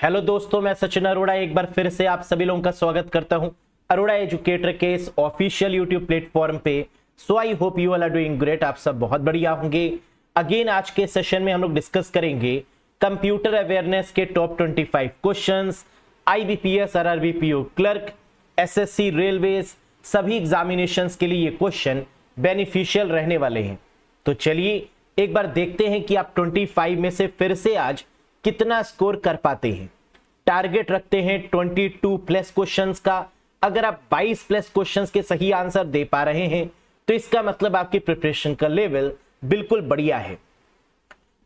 Hello दोस्तों, मैं सचिन अरोड़ा एक बार फिर से आप सभी लोगों का स्वागत करता हूं अरोड़ा एजुकेटर के इस ऑफिशियल यूट्यूब प्लेटफॉर्म पे। So I hope you all are doing great. आप सब बहुत बढ़िया होंगे। अगेन आज के सेशन में हम लोग डिस्कस करेंगे कंप्यूटर अवेयरनेस के top 25 questions, IBPS, RRB PO clerk, SSC, railways, सभी एग्जामिनेशंस के लिए ये क्वेश्चन बेनिफिशियल रहने वाले हैं। तो चलिए एक बार देखते हैं कि आप 25 में से फिर से आज कितना स्कोर कर पाते हैं। टारगेट रखते हैं 22 प्लस क्वेश्चंस का। अगर आप 22 प्लस क्वेश्चंस के सही आंसर दे पा रहे हैं तो इसका मतलब आपकी प्रिपरेशन का लेवल बिल्कुल बढ़िया है।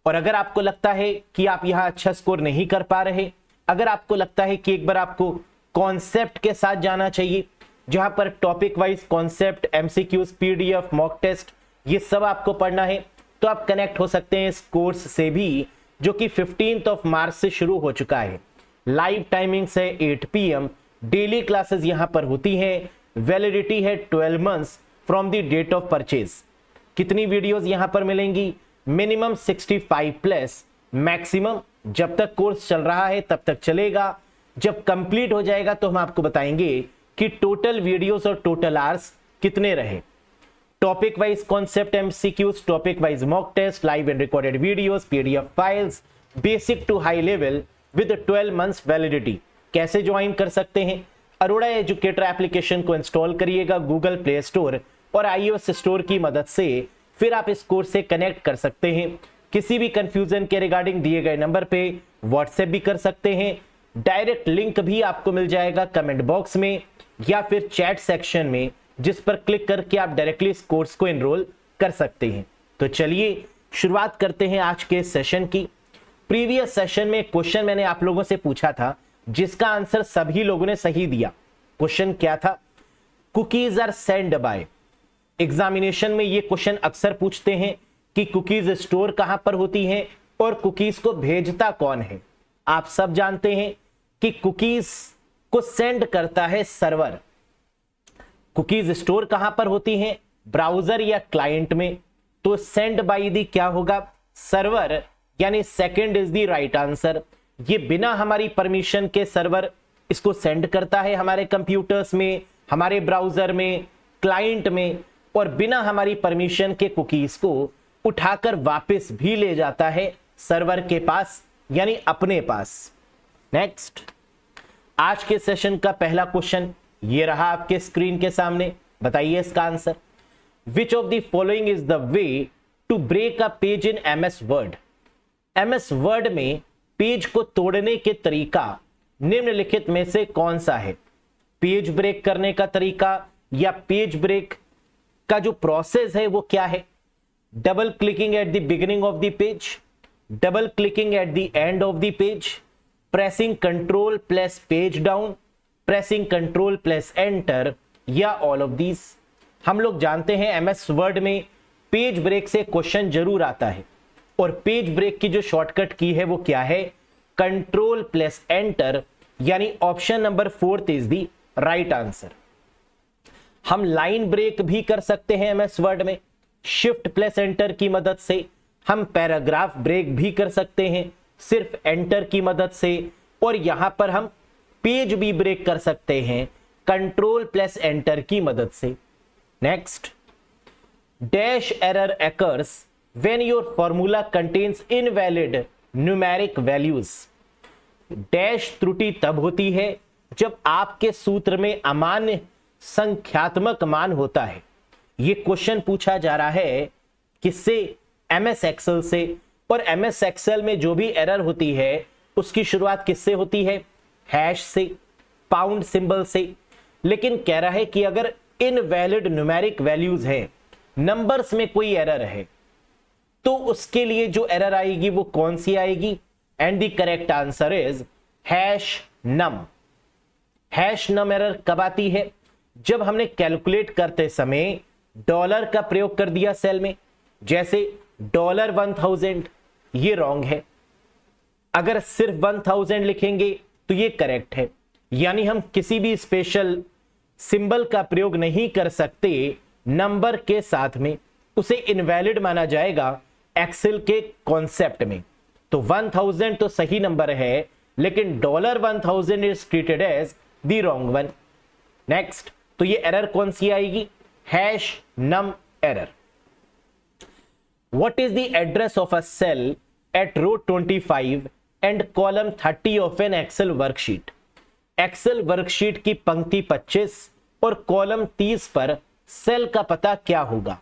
और अगर आपको लगता है कि आप यहां अच्छा स्कोर नहीं कर पा रहे, अगर आपको लगता है कि एक बार आपको कॉन्सेप्ट के साथ जाना चाहिए, जहां पर topic wise concept, MCQs, PDF, mock test, ये सब आपको पढ़ना है, तो आप कनेक्ट हो सकते हैं इस कोर्स से भी, जो कि 15 मार्च से शुरू हो चुका है। लाइव टाइमिंग से 8 PM, डेली क्लासेस यहां पर होती हैं। वैलिडिटी है 12 months from the date of purchase. कितनी वीडियोस यहां पर मिलेंगी? मिनिमम 65 प्लस, मैक्सिमम जब तक कोर्स चल रहा है तब तक चलेगा। जब कंप्लीट हो जाएगा तो हम आपको बताएंगे कि टोटल वीडियोस और टोटल आवर्स कितने रहे। Topic wise concept, MCQs, topic wise mock test, live and recorded videos, PDF files, basic to high level with 12 months validity. कैसे ज्वाइन कर सकते हैं? अरोड़ा एजुकेटर एप्लीकेशन को इंस्टॉल करिएगा गूगल प्ले स्टोर और iOS स्टोर की मदद से, फिर आप इस कोर्स से कनेक्ट कर सकते हैं। किसी भी कंफ्यूजन के रिगार्डिंग दिए गए नंबर पे व्हाट्सएप भी कर सकते हैं। डायरेक्ट लिंक भी आपको मिल जाएगा कमेंट बॉक्स में या फिर चैट सेक्शन में, जिस पर क्लिक करके आप डायरेक्टली इस कोर्स को एनरोल कर सकते हैं। तो चलिए शुरुआत करते हैं आज के सेशन की। प्रीवियस सेशन में क्वेश्चन मैंने आप लोगों से पूछा था, जिसका आंसर सभी लोगों ने सही दिया। क्वेश्चन क्या था? Cookies are sent by. Examination में ये क्वेश्चन अक्सर पूछते हैं कि कुकीज स्टोर कहां पर होती हैं और कुकीज को भेजता कौन है। आप सब जानते हैं कि कुकीज को सेंड करता है सर्वर। कुकीज स्टोर कहां पर होती हैं? ब्राउजर या क्लाइंट में। तो सेंड बाय दी क्या होगा? सर्वर, यानी second is the right answer. ये बिना हमारी परमिशन के सर्वर इसको सेंड करता है हमारे कंप्यूटर्स में, हमारे ब्राउजर में, क्लाइंट में, और बिना हमारी परमिशन के कुकीज को उठाकर वापस भी ले जाता है सर्वर के पास, यानी अपने पास। नेक्स्ट, आज के सेशन का पहला क्वेश्चन ये रहा आपके स्क्रीन के सामने। बताइए इसका answer. Which of the following is the way to break a page in MS Word. MS Word में पेज को तोड़ने के तरीका निम्नलिखित में से कौन सा है? पेज ब्रेक करने का तरीका या पेज ब्रेक का जो प्रोसेस है वो क्या है? Double clicking at the beginning of the page, double clicking at the end of the page, pressing control plus page down, pressing control plus enter, या ऑल ऑफ दीज। हम लोग जानते हैं एमएस वर्ड में पेज ब्रेक से question जरूर आता है, और पेज ब्रेक की जो शॉर्टकट की है वो क्या है? कंट्रोल प्लस एंटर, यानी option number 4 is the right answer. हम लाइन ब्रेक भी कर सकते हैं एमएस वर्ड में शिफ्ट प्लस एंटर की मदद से। हम पैराग्राफ ब्रेक भी कर सकते हैं सिर्फ एंटर की मदद से, और यहां पर हम पेज भी ब्रेक कर सकते हैं कंट्रोल प्लस एंटर की मदद से। Next, dash error occurs when your formula contains invalid numeric values। Dash त्रुटि तब होती है जब आपके सूत्र में अमान्य संख्यात्मक मान होता है। यह क्वेश्चन पूछा जा रहा है किससे? एमएस एक्सेल से। और एमएस एक्सेल में जो भी एरर होती है उसकी शुरुआत किससे होती है? हैश से, पाउंड सिंबल से। लेकिन कह रहा है कि अगर इनवैलिड न्यूमेरिक वैल्यूज है, नंबर्स में कोई एरर है, तो उसके लिए जो एरर आएगी वो कौन सी आएगी? And the correct answer is hash num. Hash num error कब आती है? जब हमने कैलकुलेट करते समय डॉलर का प्रयोग कर दिया सेल में, जैसे $1000, ये रॉन्ग है। अगर सिर्फ 1000 लिखेंगे तो ये करेक्ट है। यानी हम किसी भी स्पेशल सिंबल का प्रयोग नहीं कर सकते नंबर के साथ में, उसे इनवैलिड माना जाएगा एक्सेल के कॉन्सेप्ट में। तो 1000 तो सही नंबर है, लेकिन $1000 is treated as the wrong one. Next, तो ये एरर कौन सी आएगी? Hash num error. What is the address of a cell at row 25 and column 30 of an Excel worksheet? Excel worksheet की पंक्ति 25 और कॉलम 30 पर सेल का पता क्या होगा?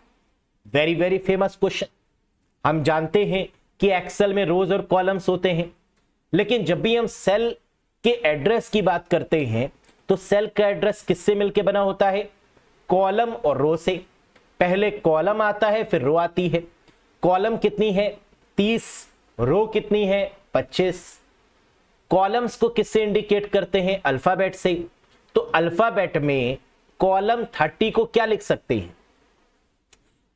Very very famous question. हम जानते हैं कि एक्सेल में रोज और कॉलम्स होते हैं, लेकिन जब भी हम सेल के एड्रेस की बात करते हैं तो सेल का एड्रेस किससे मिलकर बना होता है? कॉलम और रो से। पहले कॉलम आता है, फिर रो आती है। कॉलम कितनी है? 30। रो कितनी है? 25। कॉलम्स को किससे इंडिकेट करते हैं? अल्फाबेट से। तो अल्फाबेट में कॉलम 30 को क्या लिख सकते हैं?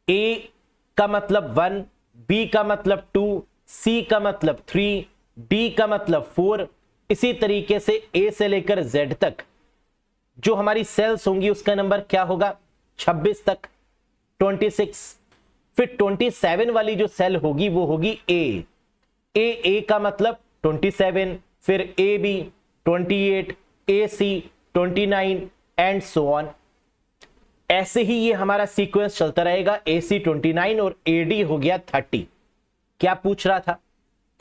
ए का मतलब 1, बी का मतलब 2, सी का मतलब 3, डी का मतलब 4। इसी तरीके से ए से लेकर जेड तक जो हमारी सेल्स होंगी उसका नंबर क्या होगा? 26 तक, 26। फिर 27 वाली जो सेल होगी वो होगी ए। ए का मतलब 27, फिर A B 28, A C 29 and so on. ऐसे ही ये हमारा सीक्वेंस चलता रहेगा। ए सी 29 और ए डी हो गया 30। क्या पूछ रहा था?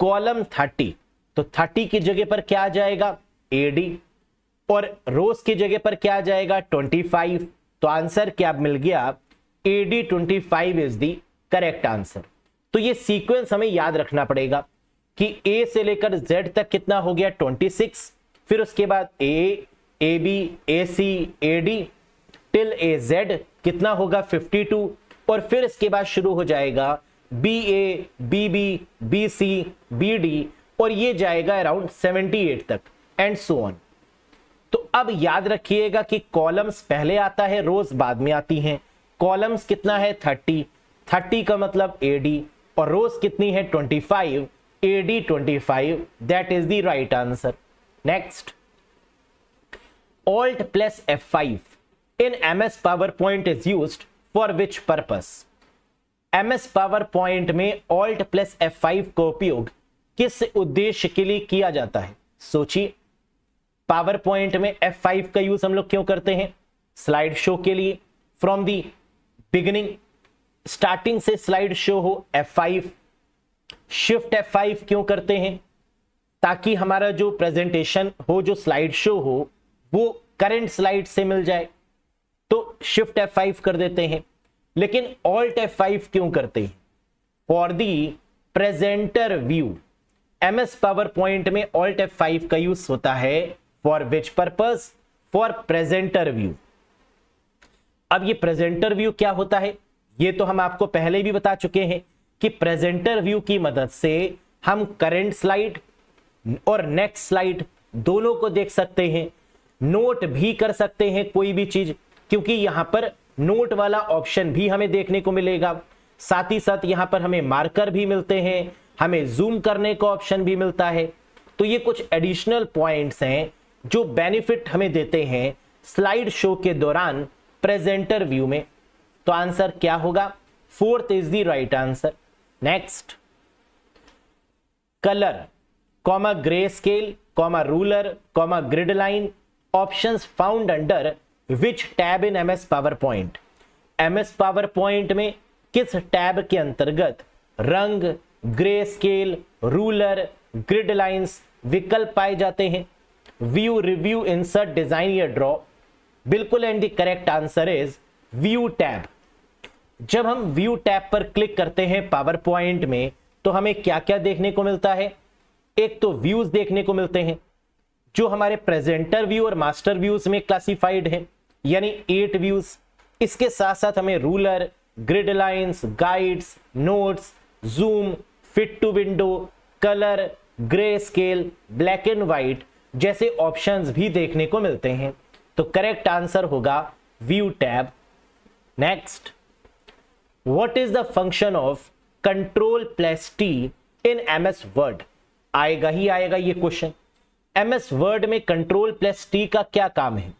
कॉलम 30, तो 30 की जगह पर क्या आ जाएगा? A D. और रोज की जगह पर क्या आ जाएगा? 25। तो आंसर क्या मिल गया? A D 25 is the correct answer. तो ये सीक्वेंस हमें याद रखना पड़ेगा कि ए से लेकर जेड तक कितना हो गया? 26। फिर उसके बाद A B, A C, A D till A Z कितना होगा? 52। और फिर इसके बाद शुरू हो जाएगा B A, B B, B C, B D, और ये जाएगा अराउंड 78 तक एंड सो ऑन। तो अब याद रखिएगा कि कॉलम्स पहले आता है, रोज बाद में आती हैं। कॉलम्स कितना है? 30 का मतलब एडी, और रोज कितनी है? 25, AD 25। That is the right answer. Next, Alt plus F5 in MS PowerPoint is used for which purpose? MS PowerPoint में Alt plus F5 का उपयोग किस उद्देश्य के लिए किया जाता है? सोचिए, पावर पॉइंट में F5 का यूज हम लोग क्यों करते हैं? स्लाइड शो के लिए। फ्रॉम दी बिगिनिंग, स्टार्टिंग से स्लाइड शो हो, F5। शिफ्ट F5 क्यों करते हैं? ताकि हमारा जो प्रेजेंटेशन हो, जो स्लाइड शो हो, वो करंट स्लाइड से मिल जाए, तो शिफ्ट F5 कर देते हैं। लेकिन ऑल्ट F5 क्यों करते हैं? For the presenter view. MS power point में ऑल्ट F5 का यूज होता है for which purpose? For presenter view. अब ये प्रेजेंटर व्यू क्या होता है? ये तो हम आपको पहले भी बता चुके हैं कि प्रेजेंटर व्यू की मदद से हम करंट स्लाइड और नेक्स्ट स्लाइड दोनों को देख सकते हैं, नोट भी कर सकते हैं कोई भी चीज, क्योंकि यहां पर नोट वाला ऑप्शन भी हमें देखने को मिलेगा। साथ ही साथ यहां पर हमें मार्कर भी मिलते हैं, हमें जूम करने का ऑप्शन भी मिलता है। तो ये कुछ एडिशनल पॉइंट्स हैं जो बेनिफिट हमें देते हैं स्लाइड शो के दौरान प्रेजेंटर व्यू में। तो आंसर क्या होगा? 4th is the right answer. Next, colour, comma grey scale, comma ruler, comma grid line, options found under which tab in MS power point? MS power point में किस tab के अंतर्गत रंग, grey scale, ruler, grid lines विकल्प पाए जाते हैं? View, review, insert, design या ड्रॉ? बिल्कुल, and the correct answer is view tab. जब हम व्यू टैब पर क्लिक करते हैं पावर पॉइंट में तो हमें क्या क्या देखने को मिलता है? एक तो व्यूज देखने को मिलते हैं जो हमारे प्रेजेंटर व्यू और मास्टर व्यूज में क्लासिफाइड हैं, यानी 8 व्यूज। इसके साथ साथ हमें ruler, grid lines, guides, notes, zoom, fit to window, colour, grey scale, black and white जैसे ऑप्शंस भी देखने को मिलते हैं। तो करेक्ट आंसर होगा view tab. Next, what is the function of control plus T in MS Word? आएगा ही आएगा ये क्वेश्चन। MS वर्ड में कंट्रोल प्लस टी का क्या काम है?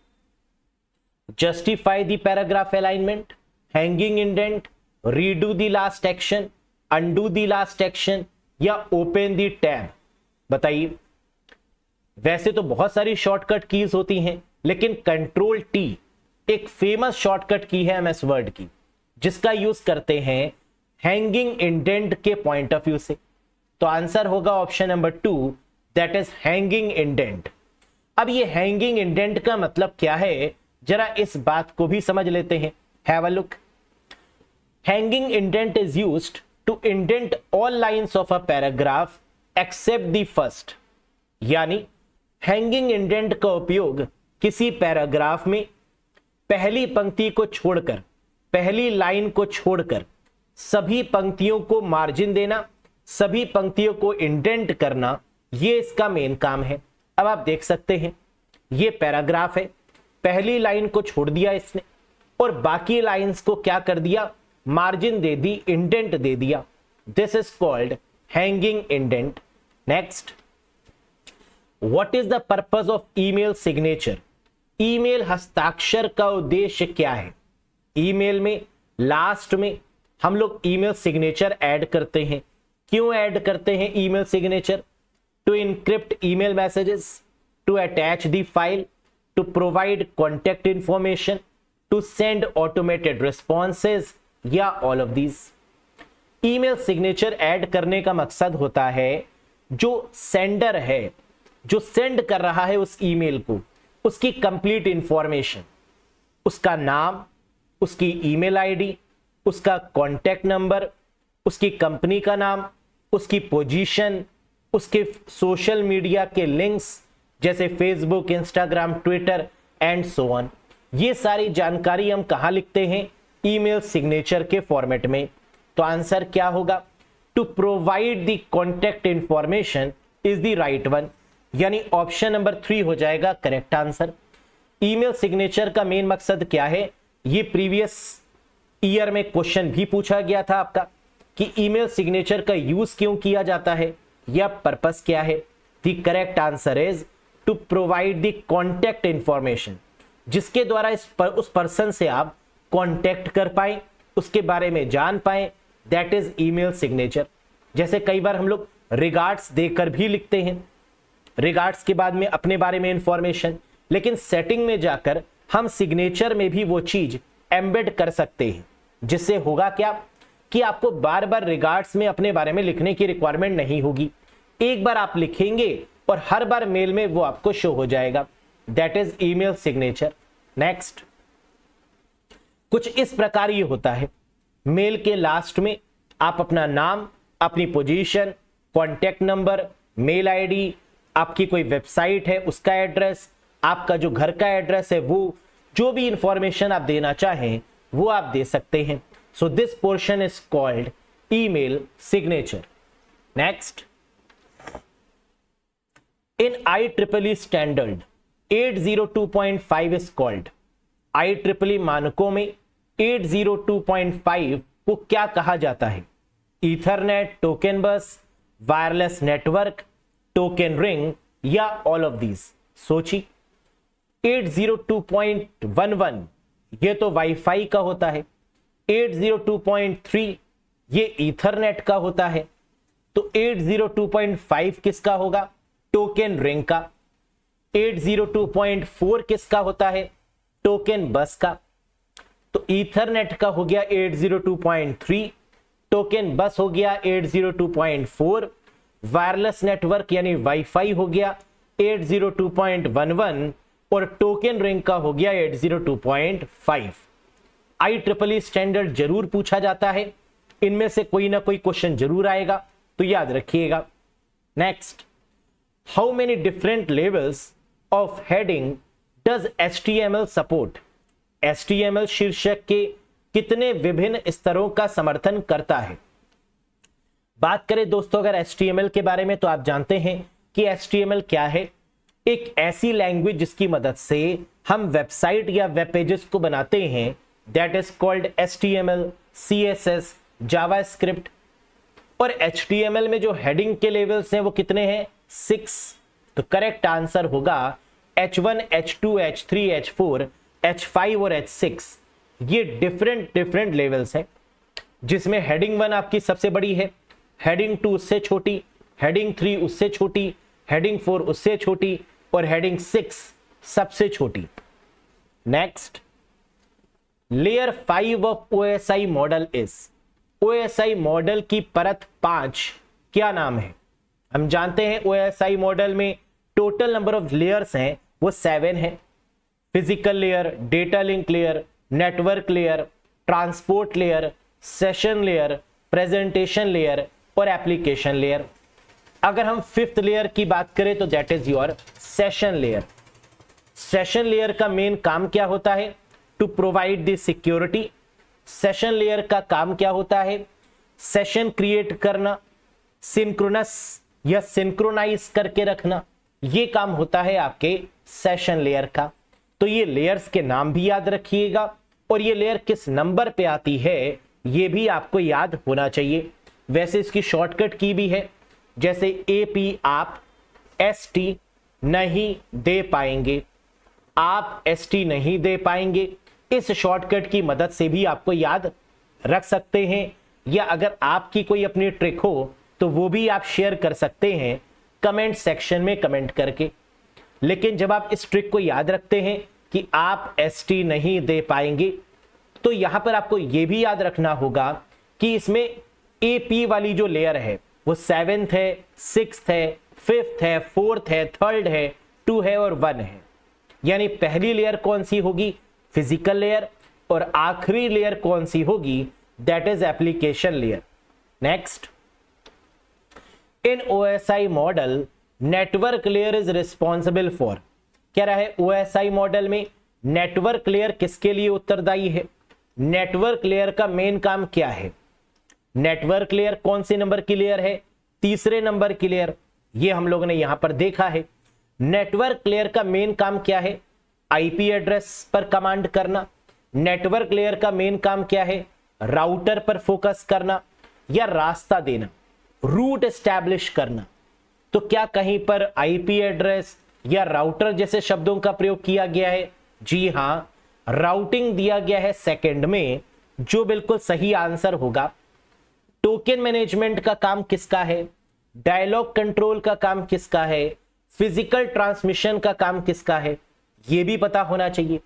Justify the paragraph alignment, hanging indent, redo the last action, undo the last action या ओपन द टैब? बताइए। वैसे तो बहुत सारी शॉर्टकट कीज होती हैं, लेकिन कंट्रोल टी एक फेमस शॉर्टकट की है एमएस वर्ड की, जिसका यूज करते हैं हैंगिंग इंडेंट के पॉइंट ऑफ व्यू से। तो आंसर होगा option number 2, that is hanging indent. अब ये हैंगिंग इंडेंट का मतलब क्या है, जरा इस बात को भी समझ लेते हैं। Have a look. Hanging indent is used to indent all lines of a paragraph except the first. यानी हैंगिंग इंडेंट का उपयोग किसी पैराग्राफ में पहली पंक्ति को छोड़कर, पहली लाइन को छोड़कर सभी पंक्तियों को मार्जिन देना, सभी पंक्तियों को इंडेंट करना, ये इसका मेन काम है। अब आप देख सकते हैं ये पैराग्राफ है, पहली लाइन को छोड़ दिया इसने और बाकी लाइंस को क्या कर दिया, मार्जिन दे दी, इंडेंट दे दिया। This is called hanging indent. Next, what is the purpose of email signature? Email हस्ताक्षर का उद्देश्य क्या है? ईमेल में लास्ट में हम लोग ईमेल सिग्नेचर ऐड करते हैं। क्यों ऐड करते हैं email signature? To encrypt email messages, to attach the file, to provide contact information, to send automated responses, या all of these. Email signature add करने का मकसद होता है जो सेंडर है, जो सेंड कर रहा है उस ईमेल को, उसकी कंप्लीट इंफॉर्मेशन, उसका नाम, उसकी ईमेल आईडी, उसका कॉन्टैक्ट नंबर, उसकी कंपनी का नाम, उसकी पोजीशन, उसके सोशल मीडिया के लिंक्स जैसे Facebook, Instagram, Twitter and so on. ये सारी जानकारी हम कहां लिखते हैं? ईमेल सिग्नेचर के फॉर्मेट में। तो आंसर क्या होगा? To provide the contact information is the right one, यानी ऑप्शन नंबर 3 हो जाएगा करेक्ट आंसर। ईमेल सिग्नेचर का मेन मकसद क्या है? ये प्रीवियस ईयर में क्वेश्चन भी पूछा गया था आपका कि ईमेल सिग्नेचर का यूज क्यों किया जाता है या पर्पस क्या है। The correct answer is to provide the contact information, जिसके द्वारा उस पर्सन से आप कॉन्टैक्ट कर पाए, उसके बारे में जान पाए, दैट इज ईमेल सिग्नेचर। जैसे कई बार हम लोग रिगार्ड्स देकर भी लिखते हैं, रिगार्ड्स के बाद में अपने बारे में इंफॉर्मेशन, लेकिन सेटिंग में जाकर हम सिग्नेचर में भी वो चीज एम्बेड कर सकते हैं, जिससे होगा क्या कि आपको बार बार रिगार्ड्स में अपने बारे में लिखने की रिक्वायरमेंट नहीं होगी। एक बार आप लिखेंगे और हर बार मेल में वो आपको शो हो जाएगा। That is email signature. Next, कुछ इस प्रकार ये होता है, मेल के लास्ट में आप अपना नाम, अपनी position, contact number, mail ID, आपकी कोई वेबसाइट है उसका एड्रेस, आपका जो घर का एड्रेस है, वो जो भी इंफॉर्मेशन आप देना चाहें वो आप दे सकते हैं। So this portion is called email signature. Next, in IEEE standard 802.5 is called. IEEE मानकों में 802.5 को क्या कहा जाता है? ईथरनेट, टोकन बस, वायरलेस नेटवर्क, टोकन रिंग, या ऑल ऑफ दीज। सोची, 802.11 ये तो वाईफाई का होता है, 802.3 ये ईथरनेट का होता है, तो 802.5 किसका होगा? टोकन रिंग का। 802.4 किसका होता है? टोकन बस का। तो ईथरनेट का हो गया 802.3, टोकन बस हो गया 802.4, वायरलेस नेटवर्क यानी वाईफाई हो गया 802.11 और टोकन रिंग का हो गया 802.5। IEEE स्टैंडर्ड जरूर पूछा जाता है, इनमें से कोई ना कोई क्वेश्चन जरूर आएगा, तो याद रखिएगा। Next, how many different levels of heading does HTML support? HTML शीर्षक के कितने विभिन्न स्तरों का समर्थन करता है? बात करें दोस्तों अगर HTML के बारे में, तो आप जानते हैं कि HTML क्या है? एक ऐसी लैंग्वेज जिसकी मदद से हम वेबसाइट या वेब पेजेस को बनाते हैं, that is called HTML, CSS, JavaScript. और HTML में जो हेडिंग के लेवल्स हैं वो कितने हैं? 6। तो करेक्ट आंसर होगा H1, H2, H3, H4, H5 और H6। ये डिफरेंट लेवल्स हैं, जिसमें हेडिंग 1 आपकी सबसे बड़ी है, हेडिंग 2 उससे छोटी, हेडिंग 3 उससे छोटी, हेडिंग 4 उससे छोटी और हेडिंग 6 सबसे छोटी। Next, layer 5 of OSI model is, OSI model की परत 5 क्या नाम है? हम जानते हैं OSI मॉडल में टोटल नंबर ऑफ लेयर्स हैं वो 7 है। Physical layer, data link layer, network layer, transport layer, session layer, presentation layer और एप्लीकेशन लेयर। अगर हम 5th लेयर की बात करें तो that is your session layer. Session layer का मेन काम क्या होता है? To provide the security. Session layer का काम क्या होता है? सेशन क्रिएट करना, सिंक्रोनस या सिंक्रोनाइज करके रखना, ये काम होता है आपके सेशन लेयर का। तो ये लेयर्स के नाम भी याद रखिएगा और ये लेयर किस नंबर पे आती है ये भी आपको याद होना चाहिए। वैसे इसकी शॉर्टकट की भी है, जैसे AP आप ST नहीं दे पाएंगे, आप ST नहीं दे पाएंगे, इस शॉर्टकट की मदद से भी आपको याद रख सकते हैं। या अगर आपकी कोई अपनी ट्रिक हो तो वो भी आप शेयर कर सकते हैं कमेंट सेक्शन में कमेंट करके। लेकिन जब आप इस ट्रिक को याद रखते हैं कि आप ST नहीं दे पाएंगे, तो यहां पर आपको यह भी याद रखना होगा कि इसमें AP वाली जो लेयर है वो 7th है, 6th है, 5th है, 4th है, 3rd है, 2 है और 1 है। यानी पहली लेयर कौन सी होगी? Physical layer. और आखिरी लेयर कौन सी होगी? That is application layer. Next, in OSI model network layer is responsible for, कह रहा है OSI मॉडल में नेटवर्क लेयर किसके लिए उत्तरदायी है? नेटवर्क लेयर का मेन काम क्या है? नेटवर्क लेयर कौन से नंबर की लेयर है? 3रे नंबर की लेयर। ये हम लोगों ने यहां पर देखा है। नेटवर्क लेयर का मेन काम क्या है? IP एड्रेस पर कमांड करना। नेटवर्क लेयर का मेन काम क्या है? राउटर पर फोकस करना या रास्ता देना, रूट एस्टैब्लिश करना। तो क्या कहीं पर IP एड्रेस या राउटर जैसे शब्दों का प्रयोग किया गया है? जी हां, राउटिंग दिया गया है सेकंड में, जो बिल्कुल सही आंसर होगा। टोकन मैनेजमेंट का काम किसका है? डायलॉग कंट्रोल का काम किसका है? फिजिकल ट्रांसमिशन का काम किसका है? यह भी पता होना चाहिए।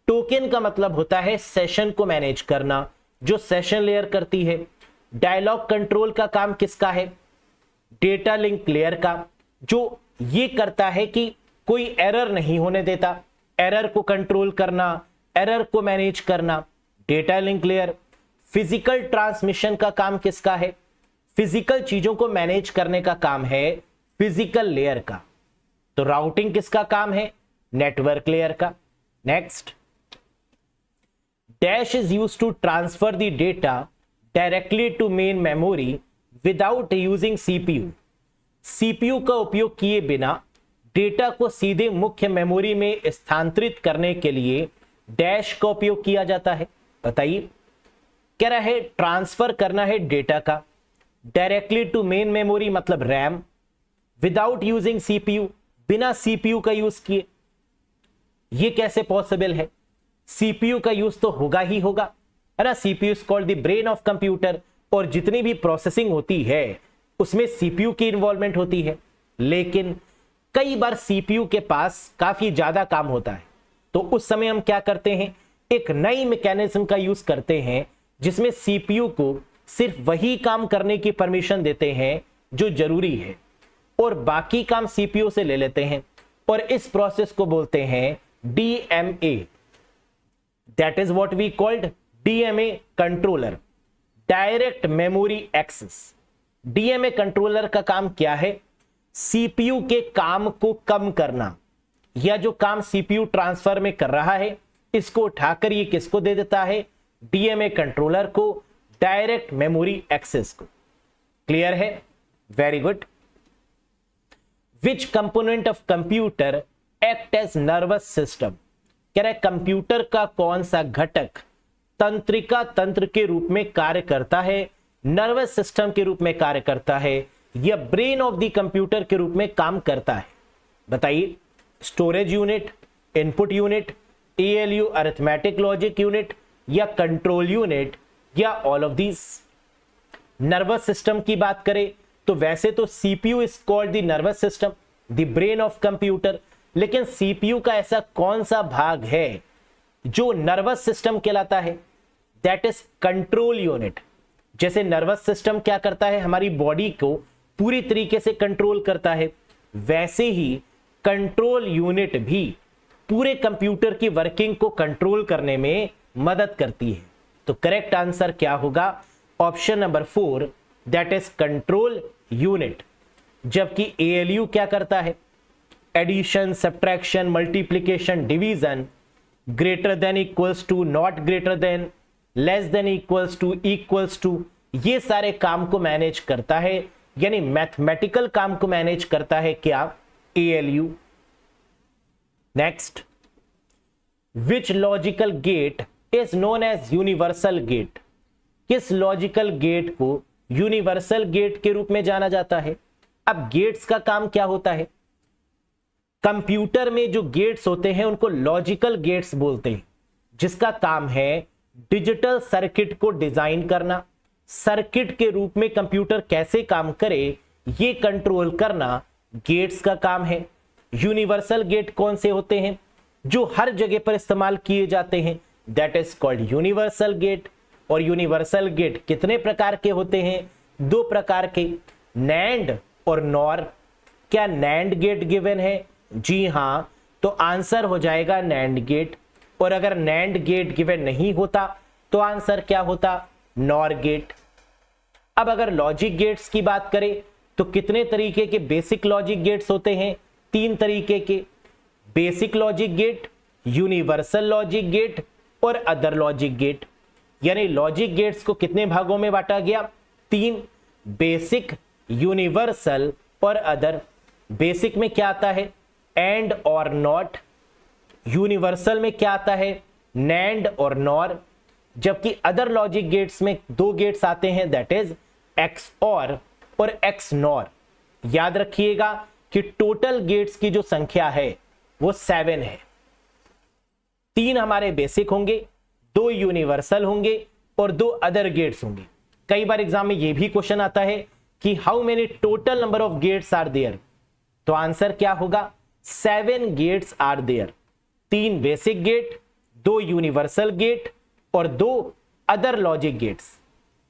टोकन का मतलब होता है सेशन को मैनेज करना, जो सेशन लेयर करती है। डायलॉग कंट्रोल का काम किसका है? डेटा लिंक लेयर का, जो ये करता है कि कोई एरर नहीं होने देता, एरर को कंट्रोल करना, एरर को मैनेज करना, data link layer. Physical transmission का काम किसका है? फिजिकल चीजों को मैनेज करने का काम है फिजिकल लेयर का। तो राउटिंग किसका काम है? नेटवर्क लेयर का। Next, dash is used to transfer the data directly to main memory without using CPU। CPU का उपयोग किए बिना डेटा को सीधे मुख्य मेमोरी में स्थानांतरित करने के लिए डैश का उपयोग किया जाता है। बताइए, कह रहा है ट्रांसफर करना है डेटा का डायरेक्टली टू मेन मेमोरी मतलब रैम, विदाउट यूजिंग CPU, बिना CPU का यूज किए। ये कैसे पॉसिबल है? CPU का यूज तो होगा ही होगा, है ना। CPU is called the brain of computer, और जितनी भी प्रोसेसिंग होती है उसमें CPU की इन्वॉल्वमेंट होती है। लेकिन कई बार CPU के पास काफी ज्यादा काम होता है, तो उस समय हम क्या करते हैं? एक नई मैकेनिज्म का यूज करते हैं जिसमें CPU को सिर्फ वही काम करने की परमिशन देते हैं जो जरूरी है, और बाकी काम CPU से ले लेते हैं, और इस प्रोसेस को बोलते हैं DMA। That is what we called DMA controller, direct memory access. DMA controller का काम क्या है? CPU के काम को कम करना, या जो काम CPU ट्रांसफर में कर रहा है इसको उठाकर ये किसको दे देता है? DMA कंट्रोलर को, डायरेक्ट मेमोरी एक्सेस को। क्लियर है? Very good. Which component of computer act as nervous system, कह रहा है कंप्यूटर का कौन सा घटक तंत्रिका तंत्र के रूप में कार्य करता है, नर्वस सिस्टम के रूप में कार्य करता है, या ब्रेन ऑफ द कंप्यूटर के रूप में काम करता है? बताइए। Storage unit, input unit, ALU arithmetic logic unit, या कंट्रोल यूनिट, या all of these. Nervous system की बात करें तो वैसे तो CPU is called the nervous system, the brain of computer. लेकिन सीपीयू का ऐसा कौन सा भाग है जो नर्वस सिस्टम कहलाता है? That is control unit. जैसे नर्वस सिस्टम क्या करता है, हमारी बॉडी को पूरी तरीके से कंट्रोल करता है, वैसे ही कंट्रोल यूनिट भी पूरे कंप्यूटर की वर्किंग को कंट्रोल करने में मदद करती है। तो करेक्ट आंसर क्या होगा? Option number 4, that is control unit. जबकि एएलयू क्या करता है? Addition, subtraction, multiplication, division, greater than equals to, not greater than, less than equals to, ये सारे काम को मैनेज करता है, यानी मैथमेटिकल काम को मैनेज करता है क्या? ALU. Next, which logical gate is known as universal gate? किस लॉजिकल गेट को यूनिवर्सल गेट के रूप में जाना जाता है? अब गेट्स का काम क्या होता है? कंप्यूटर में जो गेट्स होते हैं उनको लॉजिकल गेट्स बोलते हैं, जिसका काम है डिजिटल सर्किट को डिजाइन करना, सर्किट के रूप में कंप्यूटर कैसे काम करे ये कंट्रोल करना गेट्स का काम है। यूनिवर्सल गेट कौन से होते हैं? जो हर जगह पर इस्तेमाल किए जाते हैं, that is called universal gate. और यूनिवर्सल गेट कितने प्रकार के होते हैं? 2 प्रकार के, नैंड और नॉर। क्या नैंड गेट गिवन है? जी हां, तो आंसर हो जाएगा नैंड गेट। और अगर नैंड गेट गिवन नहीं होता तो आंसर क्या होता? NOR gate. अब अगर लॉजिक गेट्स की बात करें तो कितने तरीके के बेसिक लॉजिक गेट्स होते हैं? 3 तरीके के, basic logic gate, universal logic gate और अदर लॉजिक गेट। यानी लॉजिक गेट्स को कितने भागों में बांटा गया? 3, बेसिक, यूनिवर्सल और अदर। बेसिक में क्या आता है? एंड और नॉट। यूनिवर्सल में क्या आता है? नैंड और नॉर। जबकि अदर लॉजिक गेट्स में 2 गेट्स आते हैं, दैट इज एक्स और एक्स नॉर। याद रखिएगा कि टोटल गेट्स की जो संख्या है वो 7 है। 3 हमारे बेसिक होंगे, 2 यूनिवर्सल होंगे और 2 अदर गेट्स होंगे। कई बार एग्जाम में ये भी क्वेश्चन आता है कि how many total number of gates are there? तो आंसर क्या होगा? 7 gates are there. 3 basic gate, 2 universal gate और 2 other logic gates.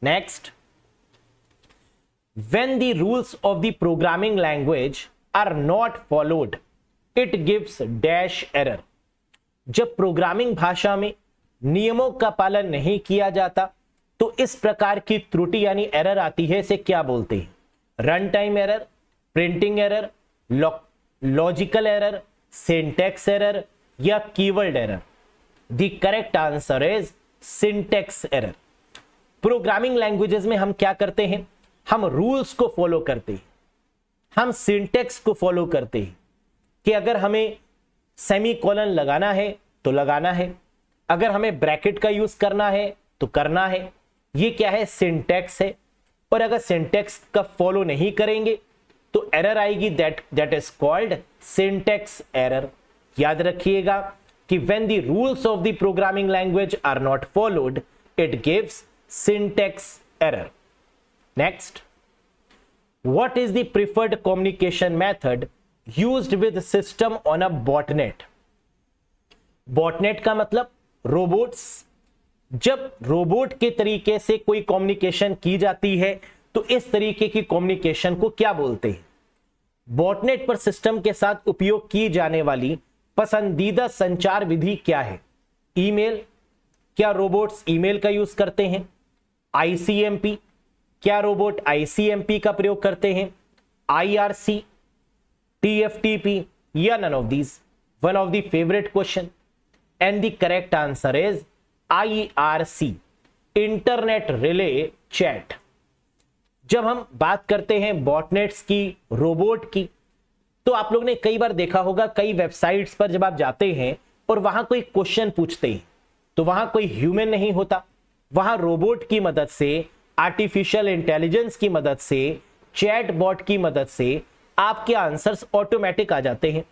Next, when the rules of the programming language are not followed, it gives dash error। जब programming भाषा में नियमों का पालन नहीं किया जाता तो इस प्रकार की त्रुटि यानी एरर आती है। इसे क्या बोलते हैं? Run time error, printing error, logical error, syntax error या keyword error? The correct answer is syntax error. Programming languages में हम क्या करते हैं? हम रूल्स को फॉलो करते हैं, हम सिंटैक्स को फॉलो करते हैं कि अगर हमें सेमीकोलन लगाना है तो लगाना है, अगर हमें ब्रैकेट का यूज करना है तो करना है। ये क्या है? सिंटैक्स है। और अगर सिंटैक्स का फॉलो नहीं करेंगे तो एरर आएगी, that is called syntax error. याद रखिएगा कि when the rules of the programming language are not followed, it gives syntax error. Next, what is the preferred communication method used with system on a botnet? botnet का मतलब robots. जब robot के तरीके से कोई कम्युनिकेशन की जाती है तो इस तरीके की कम्युनिकेशन को क्या बोलते हैं? बॉटनेट पर सिस्टम के साथ उपयोग की जाने वाली पसंदीदा संचार विधि क्या है? ईमेल। क्या रोबोट्स ईमेल का यूज करते हैं? आईसीएमपी। क्या रोबोट आईसीएमपी का प्रयोग करते हैं? आईआरसी, टीएफटीपी या none of these? One of the favourite question and the correct answer is IRC, internet relay chat. जब हम बात करते हैं बॉटनेट्स की, रोबोट की, तो आप लोग ने कई बार देखा होगा कई वेबसाइट्स पर जब आप जाते हैं और वहां कोई क्वेश्चन पूछते हैं तो वहां कोई ह्यूमन नहीं होता, वहां रोबोट की मदद से, आर्टिफिशियल इंटेलिजेंस की मदद से, चैट बॉट की मदद से आपके आंसर्स ऑटोमेटिक आ जाते हैं।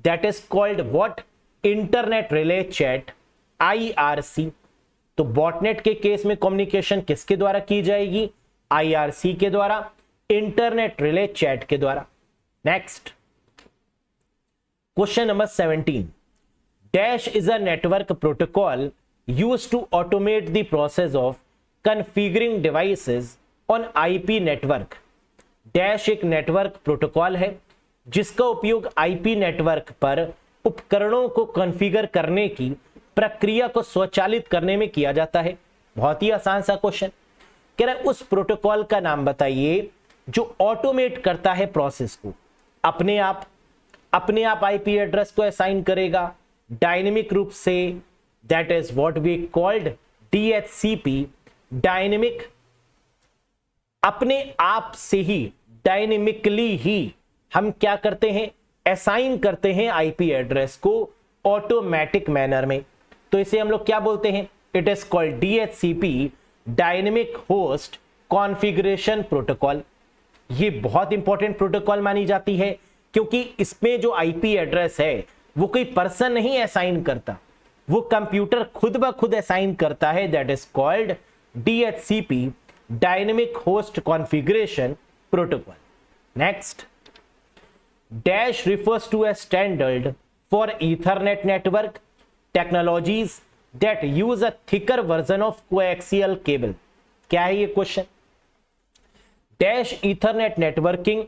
That is called what? Internet relay chat, IRC. तो बॉटनेट के केस में कम्युनिकेशन किसके द्वारा की जाएगी? आईआरसी के द्वारा, इंटरनेट रिले चैट के द्वारा। Next, question number 17, dash is a network protocol used to automate the process of configuring devices on IP network. Dash एक नेटवर्क प्रोटोकॉल है जिसका उपयोग आईपी नेटवर्क पर उपकरणों को कॉन्फ़िगर करने की प्रक्रिया को स्वचालित करने में किया जाता है। बहुत ही आसान सा क्वेश्चन कह रहा है उस प्रोटोकॉल का नाम बताइए जो ऑटोमेट करता है प्रोसेस को, अपने आप आईपी एड्रेस को असाइन करेगा डायनेमिक रूप से, that is what we called DHCP, dynamic, अपने आप से ही डायनेमिकली ही हम क्या करते हैं, असाइन करते हैं आईपी एड्रेस को ऑटोमेटिक मैनर में। तो इसे हम लोग क्या बोलते हैं, it is called DHCP, dynamic host configuration protocol. ये बहुत इंपॉर्टेंट प्रोटोकॉल मानी जाती है क्योंकि इसमें जो आईपी एड्रेस है वो कोई पर्सन नहीं असाइन करता, वो कंप्यूटर खुद ब खुद असाइन करता है, that is called DHCP, dynamic host configuration protocol. Next, dash refers to a standard for ethernet network technologies that use a thicker version of coaxial cable. क्या है ये क्वेश्चन, डैश ईथरनेट नेटवर्किंग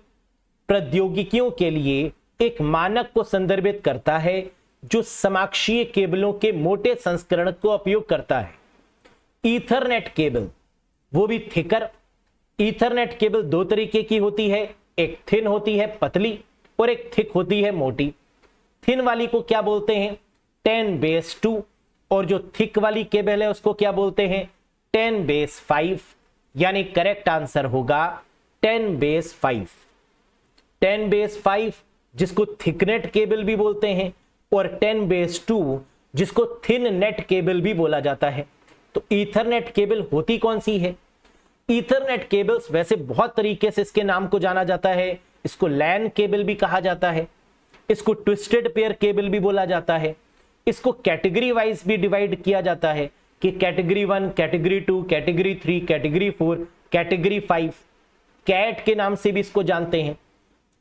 प्रौद्योगिकियों के लिए एक मानक को संदर्भित करता है जो समाक्षीय केबलों के मोटे संस्करण को उपयोग करता है। ईथरनेट केबल, वो भी थिकर। ईथरनेट केबल दो तरीके की होती है, एक थिन होती है पतली और एक थिक होती है मोटी। थिन वाली को क्या बोलते हैं, 10^2, और जो थिक वाली केबल है उसको क्या बोलते हैं, 10^5। यानी करेक्ट आंसर होगा 10^5। 10^5 जिसको थिकनेट केबल भी बोलते हैं और 10^2 जिसको थिन नेट केबल भी बोला जाता है। तो ईथरनेट केबल होती कौन सी है, ईथरनेट केबल्स वैसे बहुत तरीके से इसके नाम को जाना जाता है। इसको लैन केबल भी कहा जाता है, इसको ट्विस्टेड पेयर केबल भी बोला जाता है, इसको कैटेगरी वाइज भी डिवाइड किया जाता है कि category 1, category 2, category 3, category 4, category 5, cat के नाम से भी इसको जानते हैं।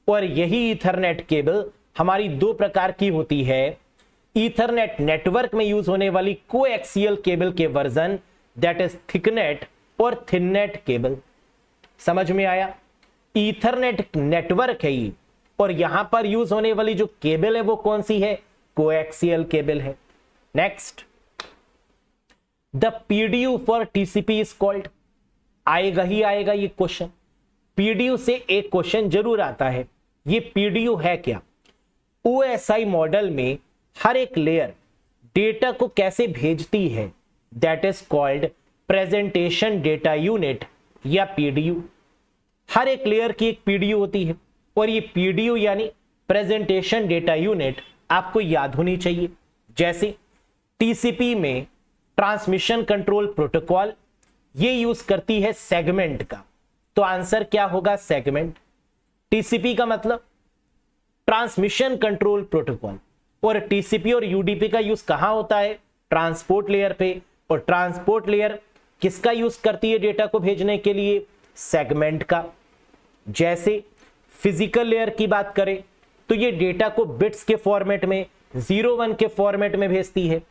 और यही ईथरनेट केबल हमारी दो प्रकार की होती है, ईथरनेट नेटवर्क में यूज होने वाली कोएक्सियल केबल के वर्जन, दैट इज थिकनेट और थिननेट केबल। समझ में आया, ईथरनेट नेटवर्क है ये, और यहां पर यूज होने वाली जो केबल है वो कौन सी है, कोएक्सियल केबल है। Next, the PDU for TCP is called, आएगा ही आएगा ये क्वेश्चन, PDU से एक क्वेश्चन जरूर आता है। ये PDU है क्या, OSI मॉडल में हर एक लेयर डेटा को कैसे भेजती है, that is called presentation data unit या PDU। हर एक लेयर की एक PDU होती है और ये PDU यानी प्रेजेंटेशन डेटा यूनिट आपको याद होनी चाहिए। जैसे TCP में ट्रांसमिशन कंट्रोल प्रोटोकॉल, ये यूज करती है सेगमेंट का, तो आंसर क्या होगा, सेगमेंट। TCP का मतलब ट्रांसमिशन कंट्रोल प्रोटोकॉल, और TCP और UDP का यूज कहां होता है, ट्रांसपोर्ट लेयर पे, और ट्रांसपोर्ट लेयर किसका यूज करती है डेटा को भेजने के लिए, सेगमेंट का। जैसे फिजिकल लेयर की बात करें तो ये डेटा को बिट्स के फॉर्मेट में 0-1 के फॉर्मेट में भेजती है।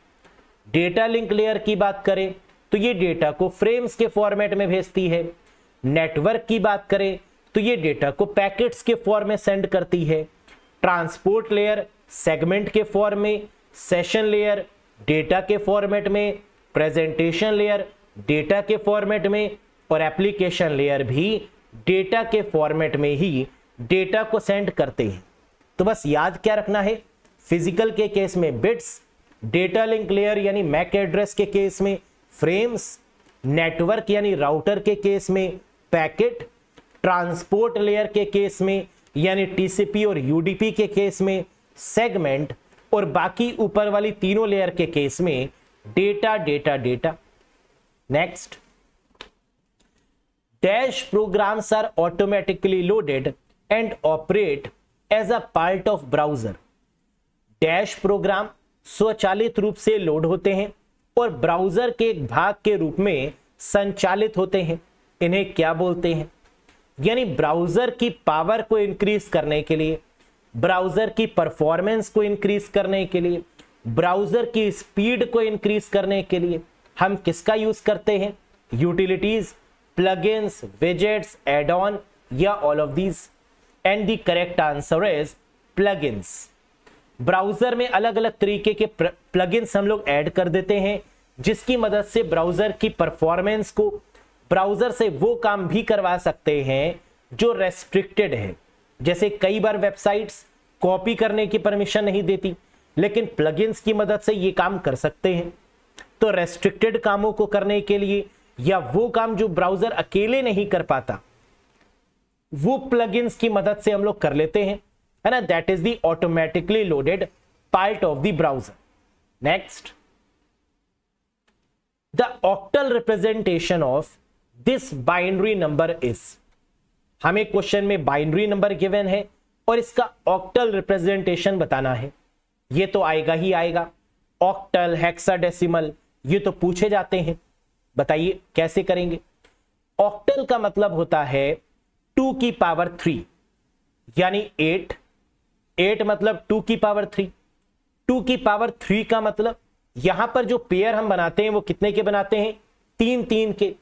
डेटा लिंक लेयर की बात करें तो ये डेटा को फ्रेम्स के फॉर्मेट में भेजती है। नेटवर्क की बात करें तो ये डेटा को पैकेट्स के फॉर्म में सेंड करती है। ट्रांसपोर्ट लेयर सेगमेंट के फॉर्म में, सेशन लेयर डेटा के फॉर्मेट में, प्रेजेंटेशन लेयर डेटा के फॉर्मेट में, और एप्लीकेशन लेयर भी डेटा के फॉर्मेट में ही डेटा को सेंड करते हैं। तो बस याद क्या रखना है, फिजिकल के केस में बिट्स, डेटा लिंक लेयर यानी मैक एड्रेस के केस में फ्रेम्स, नेटवर्क यानी राउटर के केस में पैकेट, ट्रांसपोर्ट लेयर के केस में यानी TCP और UDP के केस में सेगमेंट, और बाकी ऊपर वाली तीनों लेयर के केस में data data data. Next, dash programs are automatically loaded and operate as a part of browser. Dash program स्वचालित रूप से लोड होते हैं और ब्राउजर के एक भाग के रूप में संचालित होते हैं। इन्हें क्या बोलते हैं, यानी ब्राउजर की पावर को इंक्रीज करने के लिए, ब्राउजर की परफॉर्मेंस को इंक्रीज करने के लिए, ब्राउजर की स्पीड को इंक्रीज करने के लिए हम किसका यूज करते हैं? Utilities, plugins, widgets, add on या all of these? And the correct answer is plugins. Browser में अलग अलग तरीके के प्लगइन्स हम लोग ऐड कर देते हैं जिसकी मदद से ब्राउजर की परफॉर्मेंस को, ब्राउजर से वो काम भी करवा सकते हैं जो रेस्ट्रिक्टेड है। जैसे कई बार वेबसाइट्स कॉपी करने की परमिशन नहीं देती, लेकिन प्लगइन्स की मदद से ये काम कर सकते हैं। तो रेस्ट्रिक्टेड कामों को करने के लिए या वो काम जो ब्राउजर अकेले नहीं कर पाता, वो प्लगइन्स की मदद से हम लोग कर लेते हैं, है ना। That is the automatically loaded part of the browser. Next, the octal representation of this binary number is. हमें क्वेश्चन में बाइनरी नंबर गिवन है और इसका ऑक्टल रिप्रेजेंटेशन बताना है। ये तो आएगा ही आएगा, ऑक्टल, हेक्साडेसिमल, ये तो पूछे जाते हैं। बताइए कैसे करेंगे? ऑक्टल का मतलब होता है 2 की पावर 3 यानी 8। 8 मतलब 2 की पावर 3। 2 की पावर 3 का मतलब यहां पर जो पेयर हम बनाते हैं वो कितने के बनाते हैं? 3-3 के।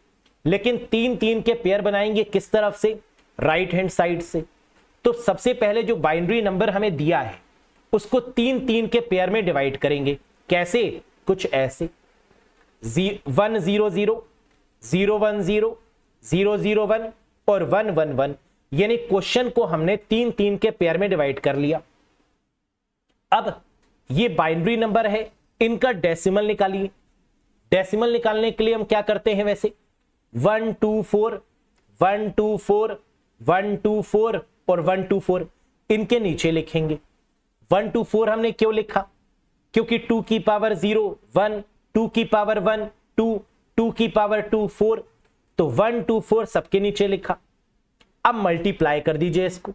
लेकिन 3-3 के पेयर बनाएंगे किस तरफ से? राइट हैंड साइड से। तो सबसे पहले जो बाइनरी नंबर हमें दिया है उसको 3-3 के पेयर में डिवाइड करेंगे। कैसे? कुछ ऐसे 100, 010, 001 और 111, यानी क्वेश्चन को हमने 3-3 के पेयर में डिवाइड कर लिया। अब ये बाइनरी नंबर है, इनका डेसिमल निकालिए। डेसिमल निकालने के लिए हम क्या करते हैं वैसे? 124, 124, 124 और 124 इनके नीचे लिखेंगे। 124 हमने क्यों लिखा? क्योंकि 2 की पावर 0 1, 2 की पावर 1 2, 2 की पावर 2 4, तो 124 सबके नीचे लिखा। अब मल्टीप्लाई कर दीजिए इसको।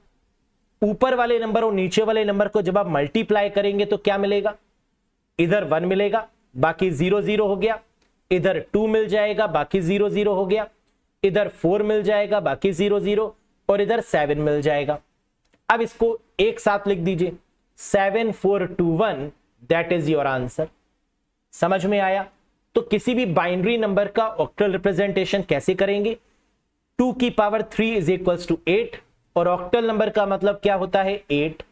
ऊपर वाले नंबर और नीचे वाले नंबर को जब आप मल्टीप्लाई करेंगे तो क्या मिलेगा? इधर 1 मिलेगा, बाकी 0 0 हो गया। इधर 2 मिल जाएगा, बाकी 0 0 हो गया। इधर 4 मिल जाएगा, बाकी 0 0 और इधर 7 मिल जाएगा। अब इसको एक साथ लिख दीजिए, 7421, दैट इज योर आंसर। समझ में आया? तो किसी भी बाइनरी नंबर का ऑक्टल रिप्रेजेंटेशन कैसे करेंगे? 2 की पावर 3 इज इक्वल्स टू 8 और ऑक्टल नंबर का मतलब क्या होता है? 8।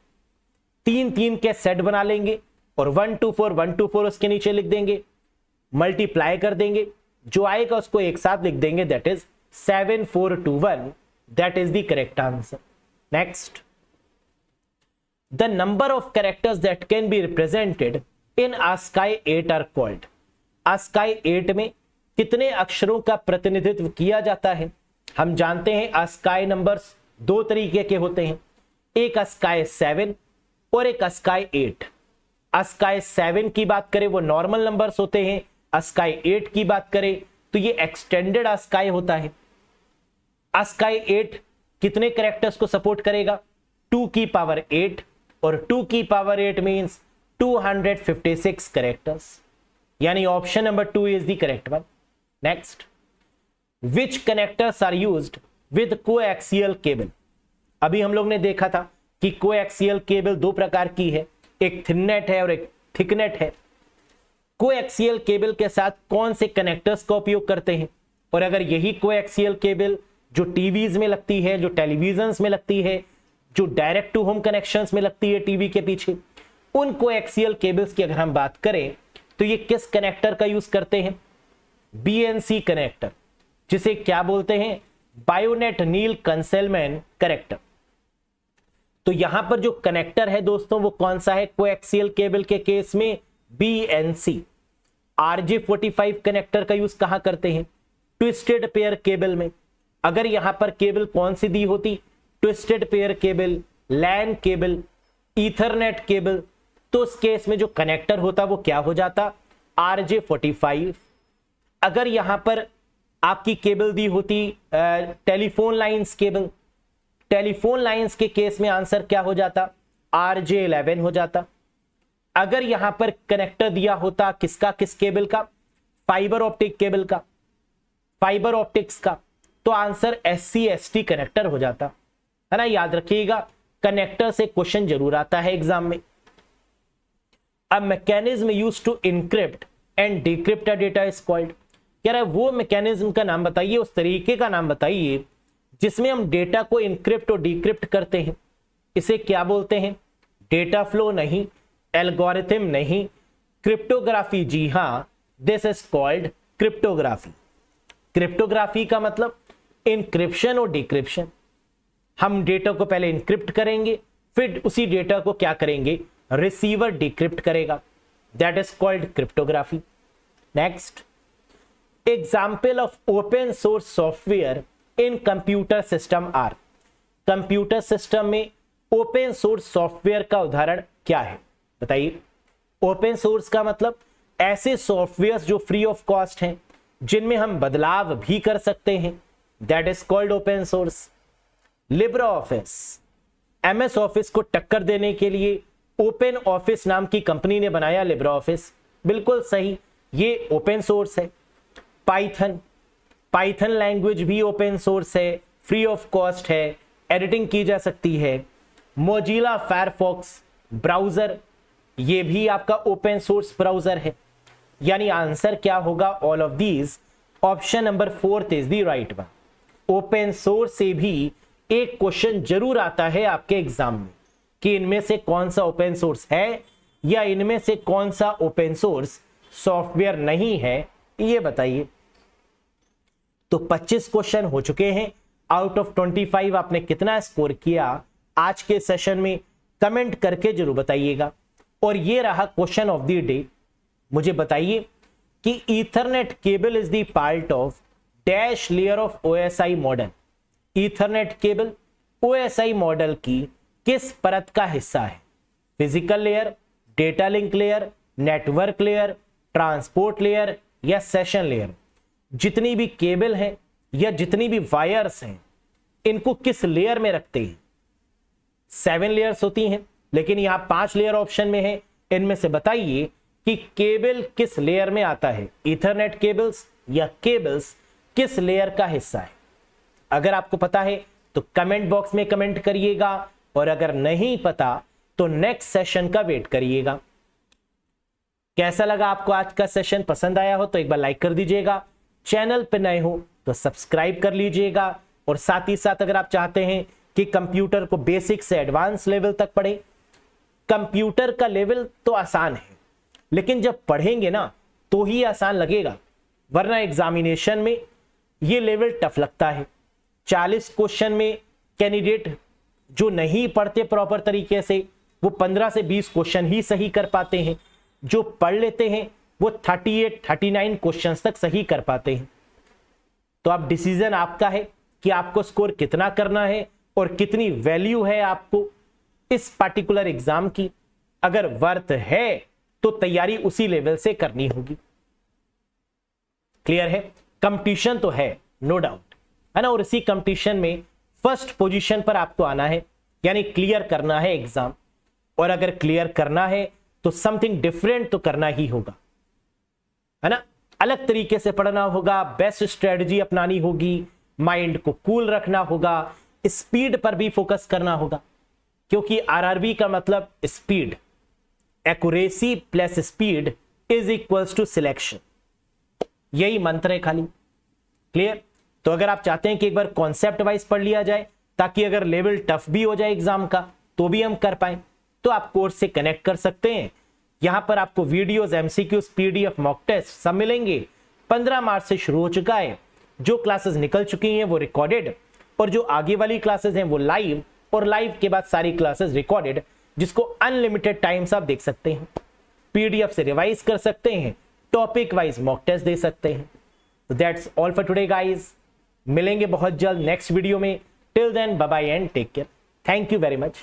3-3 के सेट बना लेंगे और 124 124 उसके नीचे लिख देंगे, मल्टीप्लाई कर देंगे, जो आएगा उसको एक साथ लिख देंगे, that is 7421, that is the correct answer. Next, the number of characters that can be represented in ASCII 8 are called. ASCII 8 में कितने अक्षरों का प्रतिनिधित्व किया जाता है? हम जानते हैं ASCII नंबर्स 2 तरीके के होते हैं, एक ASCII 7 और एक ASCII 8। ASCII 7 की बात करें वो नॉर्मल नंबर्स होते हैं, ASCII 8 की बात करें तो ये एक्सटेंडेड ASCII होता है। ASCII 8 कितने कैरेक्टर्स को सपोर्ट करेगा? 2 की पावर 8 और 2 की पावर 8 मींस 256 कैरेक्टर्स, यानी option number 2 is the correct one. Next, which connectors are used with coaxial cable. अभी हम लोग ने देखा था कि कोएक्सियल केबल 2 प्रकार की है, एक थिननेट है और एक थिकनेट है। कोएक्सियल केबल के साथ कौन से कनेक्टर्स का उपयोग करते हैं? और अगर यही कोएक्सियल केबल जो टीवीज में लगती है, जो टेलीविजन्स में लगती है, जो डायरेक्ट टू होम कनेक्शंस में लगती है टीवी के पीछे, उन कोएक्सियल केबल्स की अगर हम बात करें तो ये किस कनेक्टर का यूज करते हैं? BNC कनेक्टर, जिसे क्या बोलते हैं? बायोनेट नील कंसेलमैन कनेक्टर। तो यहां पर जो कनेक्टर है दोस्तों वो कौन सा है? कोएक्सियल केबल के केस में BNC। RJ45 कनेक्टर का यूज कहां करते हैं? ट्विस्टेड पेयर केबल में। अगर यहां पर केबल कौन सी दी होती? Twisted pair cable, LAN cable, ethernet cable, तो उस केस में जो कनेक्टर होता वो क्या हो जाता? RJ45। अगर यहां पर आपकी केबल दी होती telephone lines cable, telephone lines के केस में आंसर क्या हो जाता? RJ11 हो जाता। अगर यहां पर कनेक्टर दिया होता किसका? किस केबल का? फाइबर ऑप्टिक केबल का, फाइबर ऑप्टिक्स का, तो आंसर SC/ST कनेक्टर हो जाता, है ना। याद रखिएगा, कनेक्टर से क्वेश्चन जरूर आता है एग्जाम में। A mechanism used to encrypt and decrypt a data is called. कह रहा है वो मैकेनिज्म का नाम बताइए, उस तरीके का नाम बताइए जिसमें हम डेटा को इनक्रिप्ट और डिक्रिप्ट करते हैं। इसे क्या बोलते हैं? डेटा फ्लो नहीं, एल्गोरिथम नहीं, क्रिप्टोग्राफी। जी हां, this is called cryptography. Cryptography का मतलब इनक्रिप्शन और डिक्रिप्शन। हम डेटा को पहले इनक्रिप्ट करेंगे, फिर उसी डेटा को क्या करेंगे? रिसीवर डिक्रिप्ट करेगा। That is called cryptography. Next, example of open source software in computer system are. Computer system में ओपन सोर्स सॉफ्टवेयर का उदाहरण क्या है? बताइए। ओपन सोर्स का मतलब ऐसे सॉफ्टवेयर जो फ्री ऑफ कॉस्ट हैं, जिनमें हम बदलाव भी कर सकते हैं। That is called open source. Libre office, MS office को टक्कर देने के लिए ओपन ऑफिस नाम की कंपनी ने बनाया लिब्रे ऑफिस। बिल्कुल सही, ये ओपन सोर्स है। पाइथन, पाइथन लैंग्वेज भी ओपन सोर्स है, फ्री ऑफ कॉस्ट है, एडिटिंग की जा सकती है। मोजिला फायरफॉक्स ब्राउजर, ये भी आपका ओपन सोर्स ब्राउजर है। यानी आंसर क्या होगा? All of these. Option number 4 is the right one. Open source से भी एक क्वेश्चन जरूर आता है आपके एग्जाम में कि इनमें से कौन सा ओपन सोर्स है या इनमें से कौन सा ओपन सोर्स सॉफ्टवेयर नहीं है, ये बताइए। तो 25 क्वेश्चन हो चुके हैं। आउट ऑफ 25 आपने कितना स्कोर किया आज के सेशन में? कमेंट करके जरूर बताइएगा। और ये रहा क्वेश्चन ऑफ द डे। मुझे बताइए कि Ethernet cable is the part of dash layer of OSI model. Ethernet cable OSI model की किस परत का हिस्सा है? Physical layer, data link layer, network layer, transport layer या सेशन लेयर? जितनी भी केबल हैं या जितनी भी वायर्स हैं, इनको किस लेयर में रखते हैं? 7 लेयर्स होती हैं, लेकिन यहां 5 लेयर ऑप्शन में है। इनमें से बताइए कि केबल किस लेयर में आता है? ईथरनेट केबल्स या केबल्स किस लेयर का हिस्सा है? अगर आपको पता है तो कमेंट बॉक्स में कमेंट करिएगा, और अगर नहीं पता तो नेक्स्ट सेशन का वेट करिएगा। कैसा लगा आपको आज का सेशन? पसंद आया हो तो एक बार लाइक कर दीजिएगा। चैनल पे नए हो तो सब्सक्राइब कर लीजिएगा। और साथ ही साथ अगर आप चाहते हैं कि कंप्यूटर को बेसिक से एडवांस लेवल तक पढ़े, कंप्यूटर का लेवल तो आसान है, लेकिन जब पढ़ेंगे ना तो ही आसान लगेगा, वरना एग्जामिनेशन में ये लेवल टफ लगता है। 40 क्वेश्चन में कैंडिडेट जो नहीं पढ़ते प्रॉपर तरीके से, वो 15 से 20 क्वेश्चन ही सही कर पाते हैं। जो पढ़ लेते हैं वो 38-39 क्वेश्चंस तक सही कर पाते हैं। तो अब डिसीजन आपका है कि आपको स्कोर कितना करना है और कितनी वैल्यू है आपको इस पार्टिकुलर एग्जाम की। अगर वर्थ है तो तैयारी उसी लेवल से करनी होगी। क्लियर है? कंपटीशन तो है, नो डाउट, है ना। और इसी कंपटीशन में फर्स्ट पोजीशन पर आपको आना है, यानी क्लियर करना है एग्जाम। और अगर क्लियर करना है तो समथिंग डिफरेंट तो करना ही होगा, है ना। अलग तरीके से पढ़ना होगा, बेस्ट स्ट्रेटजी अपनानी होगी, माइंड को कूल रखना होगा, स्पीड पर भी फोकस करना होगा, क्योंकि आरआरबी का मतलब speed. Accuracy plus speed is equals to selection, यही मंत्र है खाली। क्लियर? तो अगर आप चाहते हैं कि एक बार कॉन्सेप्ट वाइज पढ़ लिया जाए, ताकि अगर लेवल टफ भी हो जाए एग्जाम का तो भी हम कर पाए, तो आप कोर्स से कनेक्ट कर सकते हैं। यहां पर आपको videos, MCQs, PDF, mock test सब मिलेंगे। 15 मार्च से शुरू हो चुका है। जो क्लासेस निकल चुकी हैं वो रिकॉर्डेड, और जो आगे वाली क्लासेस हैं वो लाइव, और लाइव के बाद सारी क्लासेस रिकॉर्डेड, जिसको अनलिमिटेड टाइम्स आप देख सकते हैं। पीडीएफ से रिवाइज कर सकते हैं, टॉपिक वाइज मॉक टेस्ट दे सकते हैं। तो that's all for today guys. मिलेंगे बहुत जल्द नेक्स्ट वीडियो में। Till then bye bye and take care. Thank you very much.